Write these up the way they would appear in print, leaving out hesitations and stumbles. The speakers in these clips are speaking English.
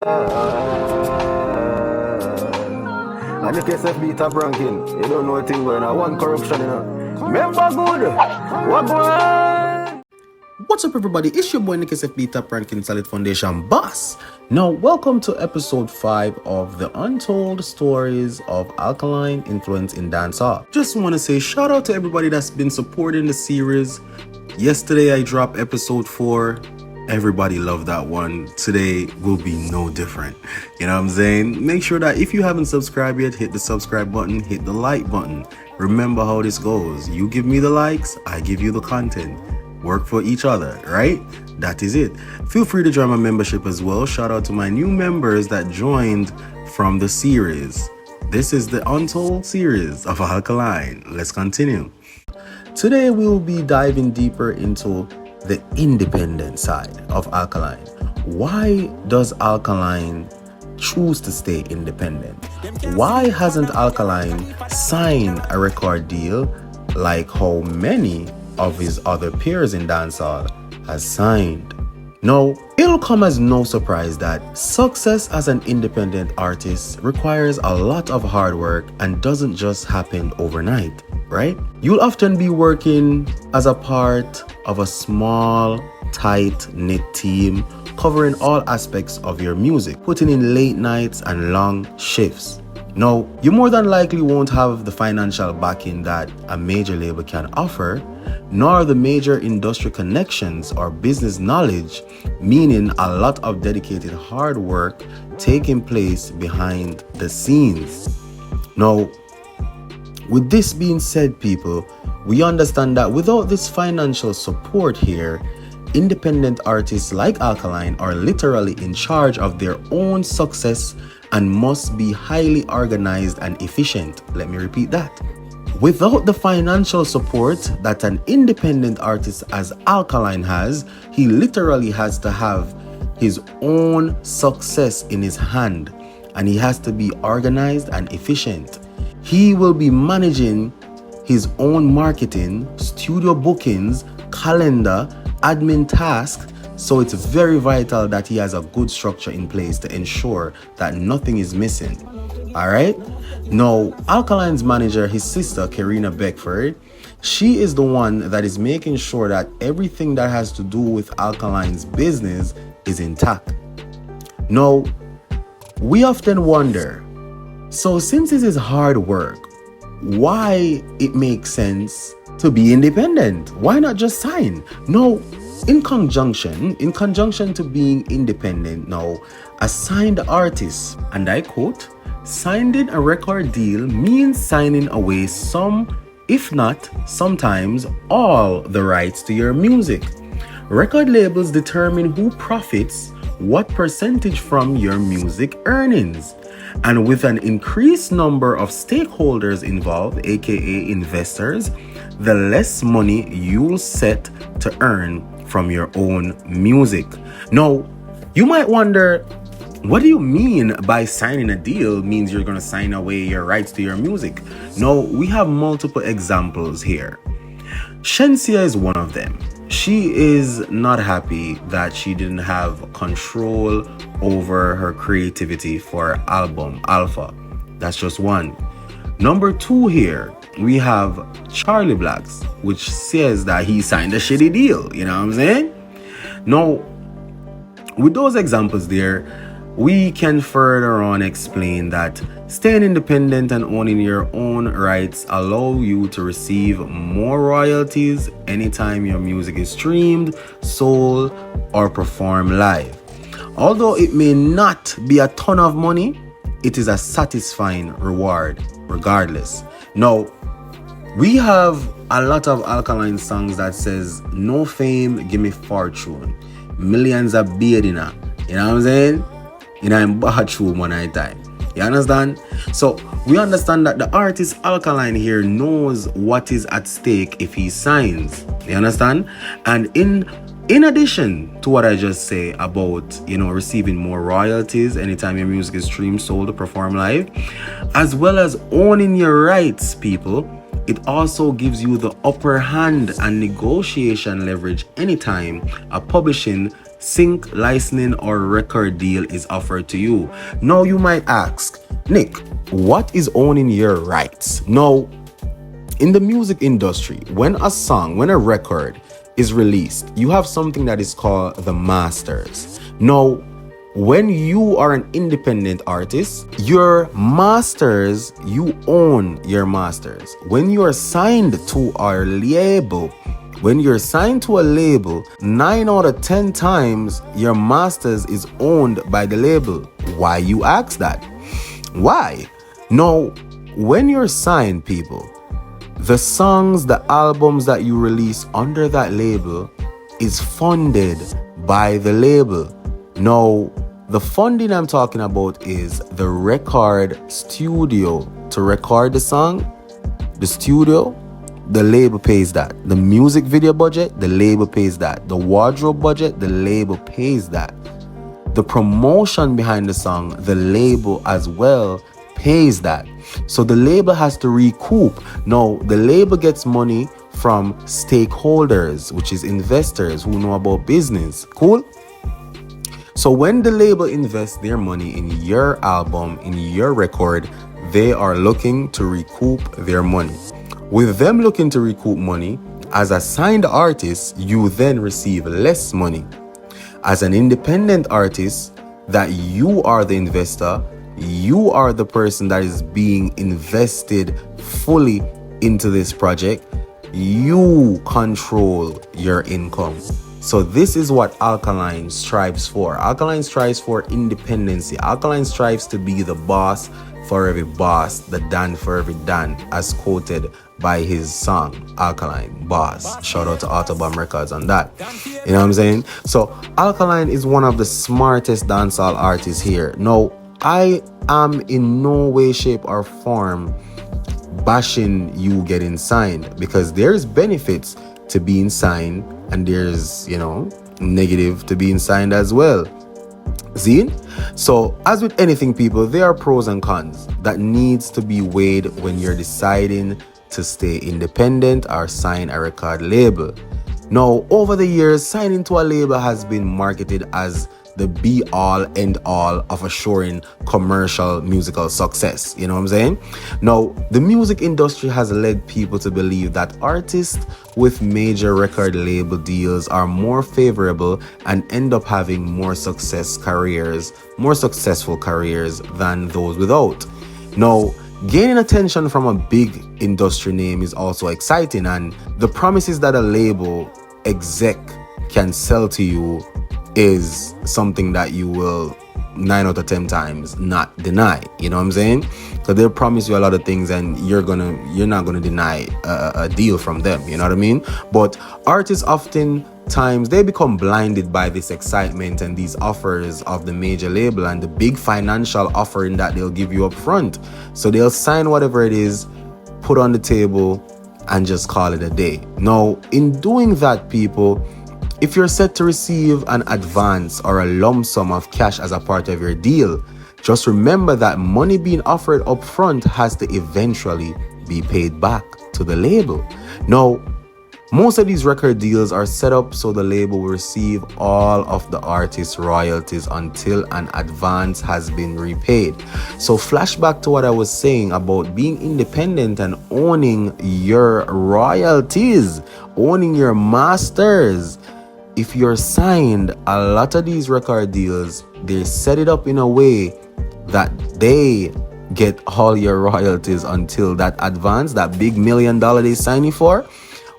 And NiickSFB top ranking. You don't know a thing going on. One corruption, you know. Remember good. What boy? What's up, everybody? It's your boy NiickSFB, top ranking ZELLE boss. Now, welcome to episode 5 of the Untold Stories of Alkaline Influence in Dancehall. Just want to say shout out to everybody that's been supporting the series. Yesterday, I dropped episode 4. Everybody loved that one. Today will be no different. You know what I'm saying? Make sure that if you haven't subscribed yet, hit the subscribe button, hit the like button. Remember how this goes. You give me the likes, I give you the content. Work for each other, right? That is it. Feel free to join my membership as well. Shout out to my new members that joined from the series. This is the Untold series of Alkaline. Let's continue. Today we will be diving deeper into the independent side of Alkaline. Why does Alkaline choose to stay independent? Why hasn't Alkaline signed a record deal like how many of his other peers in dancehall has signed? Now, it'll come as no surprise that success as an independent artist requires a lot of hard work and doesn't just happen overnight, right? You'll often be working as a part of a small, tight-knit team covering all aspects of your music, putting in late nights and long shifts. Now, you more than likely won't have the financial backing that a major label can offer, nor the major industry connections or business knowledge, meaning a lot of dedicated hard work taking place behind the scenes. Now, with this being said, people, we understand that without this financial support here, independent artists like Alkaline are literally in charge of their own success and must be highly organized and efficient. Let me repeat that. Without the financial support that an independent artist as Alkaline has, he literally has to have his own success in his hand, and he has to be organized and efficient. He will be managing his own marketing, studio bookings, calendar, admin tasks, so it's very vital that he has a good structure in place to ensure that nothing is missing. Alright? Now, Alkaline's manager, his sister, Karina Beckford, she is the one that is making sure that everything that has to do with Alkaline's business is intact. Now, we often wonder, so since this is hard work, why it makes sense to be independent? Why not just sign? No, in conjunction to being independent, now, a signed artist, and I quote, signing a record deal means signing away some, if not sometimes all, the rights to your music. Record labels determine who profits what percentage from your music earnings. And with an increased number of stakeholders involved, aka investors, the less money you'll set to earn from your own music. Now, you might wonder, what do you mean by signing a deal means you're going to sign away your rights to your music? No, we have multiple examples here. Shensia is one of them. She is not happy that she didn't have control over her creativity for her album Alpha. That's just one. Number 2 here, we have Charlie Blacks, which says that he signed a shitty deal. You know what I'm saying? Now, with those examples there, we can further on explain that staying independent and owning your own rights allow you to receive more royalties anytime your music is streamed, sold, or performed live. Although it may not be a ton of money, it is a satisfying reward regardless. Now, we have a lot of Alkaline songs that says, no fame, give me fortune. Millions of biedina. You know what I'm saying? In a bathroom one night time. You understand? So we understand that the artist Alkaline here knows what is at stake if he signs. You understand? And in addition to what I just say about, receiving more royalties anytime your music is streamed, sold, or performed live, as well as owning your rights, people, it also gives you the upper hand and negotiation leverage anytime a publishing sync, licensing, or record deal is offered to you. Now you might ask, Nick, what is owning your rights? Now, in the music industry, when a record is released, you have something that is called the masters. Now, when you are an independent artist, your masters, you own your masters. When you are signed to our label, when you're signed to a label, 9 out of 10 times your masters is owned by the label. Why, you ask that? Why? Now, when you're signed, people, the songs, the albums that you release under that label is funded by the label. Now, the funding I'm talking about is the record studio. To record the song, the studio, the label pays that. The music video budget, the label pays that. The wardrobe budget, the label pays that. The promotion behind the song, the label as well pays that. So the label has to recoup. Now, the label gets money from stakeholders, which is investors who know about business. Cool? So when the label invests their money in your album, in your record, they are looking to recoup their money. With them looking to recoup money, as a signed artist, you then receive less money. As an independent artist, that you are the investor, you are the person that is being invested fully into this project. You control your income. So this is what Alkaline strives for. Alkaline strives for independency. Alkaline strives to be the boss for every boss, the Dan for every Dan, as quoted by his song, Alkaline, Boss. Shout out to Autobomb Records on that. You know what I'm saying? So Alkaline is one of the smartest dancehall artists here. Now, I am in no way, shape, or form bashing you getting signed, because there's benefits to being signed and there's, negative to being signed as well. See? So as with anything, people, there are pros and cons that needs to be weighed when you're deciding to stay independent or sign a record label. Now, over the years, signing to a label has been marketed as the be-all, end-all of assuring commercial musical success. You know what I'm saying? Now, the music industry has led people to believe that artists with major record label deals are more favorable and end up having more successful careers than those without. Now, gaining attention from a big industry name is also exciting, and the promises that a label exec can sell to you is something that you will 9 out of 10 times not deny. You know what I'm saying? So they'll promise you a lot of things and you're not gonna deny a deal from them. You know what I mean? But artists oftentimes they become blinded by this excitement and these offers of the major label and the big financial offering that they'll give you up front. So they'll sign whatever it is, put on the table, and just call it a day. Now, in doing that, people, if you're set to receive an advance or a lump sum of cash as a part of your deal, just remember that money being offered up front has to eventually be paid back to the label. Now, most of these record deals are set up so the label will receive all of the artist's royalties until an advance has been repaid. So flashback to what I was saying about being independent and owning your royalties, owning your masters. If you're signed, a lot of these record deals, they set it up in a way that they get all your royalties until that advance, that big $1 million they sign you for.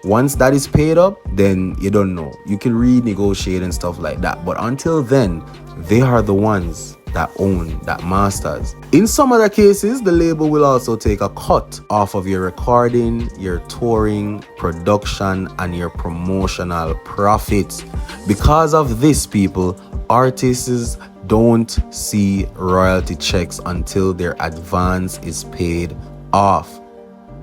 Once that is paid up, then you don't know. You can renegotiate and stuff like that. But until then, they are the ones that own that masters. In some other cases, the label will also take a cut off of your recording, your touring, production, and your promotional profits. Because of this, people, artists don't see royalty checks until their advance is paid off.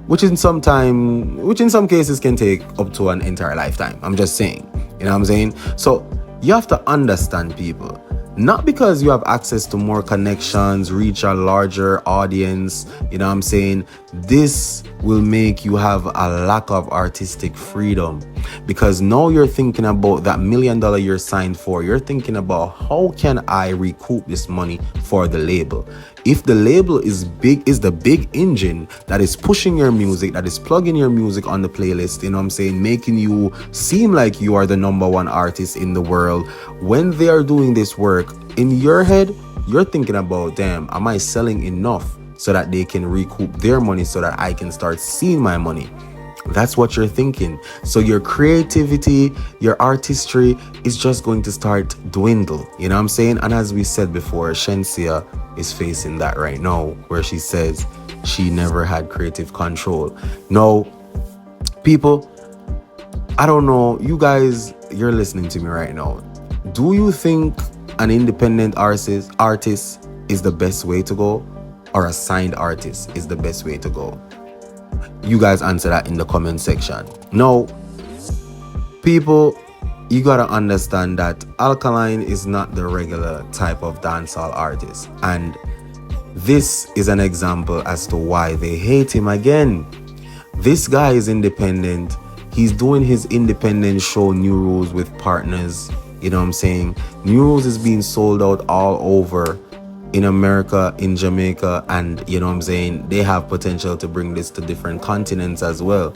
Which in some cases can take up to an entire lifetime. I'm just saying, you know what I'm saying? So you have to understand, people, Not because you have access to more connections, reach a larger audience, you know what I'm saying? This will make you have a lack of artistic freedom, because now you're thinking about that $1 million you're signed for. You're thinking about, how can I recoup this money for the label? If the label is the big engine that is pushing your music, that is plugging your music on the playlist, you know what I'm saying, making you seem like you are the #1 artist in the world, when they are doing this work, in your head, you're thinking about, damn, am I selling enough so that they can recoup their money so that I can start seeing my money? That's what you're thinking. So your creativity, your artistry is just going to start dwindle. You know what I'm saying? And as we said before, Shensia is facing that right now, where she says she never had creative control. No, people, I don't know. You guys, you're listening to me right now. Do you think an independent artist is the best way to go, or a signed artist is the best way to go? You guys answer that in the comment section. Now, people, you gotta understand that Alkaline is not the regular type of dancehall artist, and this is an example as to why they hate him again. This guy is independent. He's doing his independent show, New Rules, with partners. You know what I'm saying? New Rules is being sold out all over in America, in Jamaica, and you know what I'm saying, they have potential to bring this to different continents as well.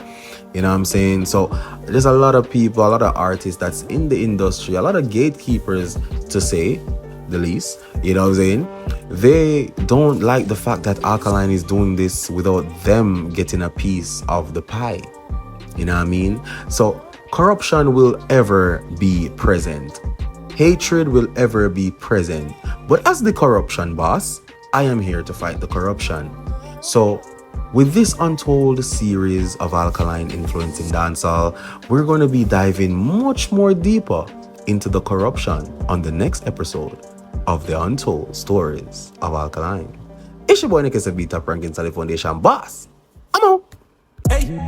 You know what I'm saying? So there's a lot of people, a lot of artists that's in the industry, a lot of gatekeepers, to say the least. You know what I'm saying? They don't like the fact that Alkaline is doing this without them getting a piece of the pie. You know what I mean? So corruption will ever be present. Hatred will ever be present. But as the corruption boss, I am here to fight the corruption. So with this Untold series of Alkaline influence in dancehall, we're going to be diving much more deeper into the corruption on the next episode of the Untold Stories of Alkaline. It's your boy NiickSFB, top ranking ZELLE Foundation boss. I'm out. Hey,